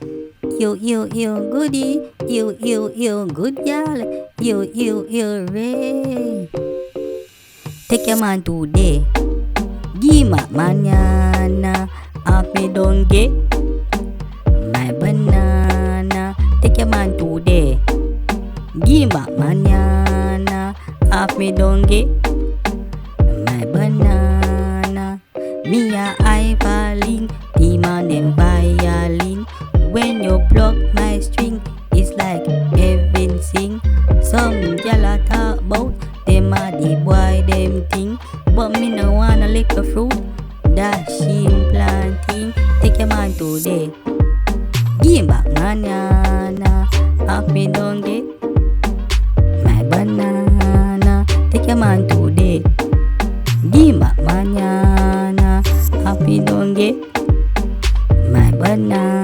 You goody, you good girl, you Ray. Take your man today, Gima manana, happy don't get my banana. Take your man today, Gima manana, happy don't get my banana. Me a I falling, demon and violin. When you pluck my string, it's like heaven sing. Some gyal talk about them a the boy them thing, but me no wanna lick a fruit that she planting. Take your man today, give him back manana. Happy don't get my banana. Take your man today, give him back manana. Happy don't get my banana.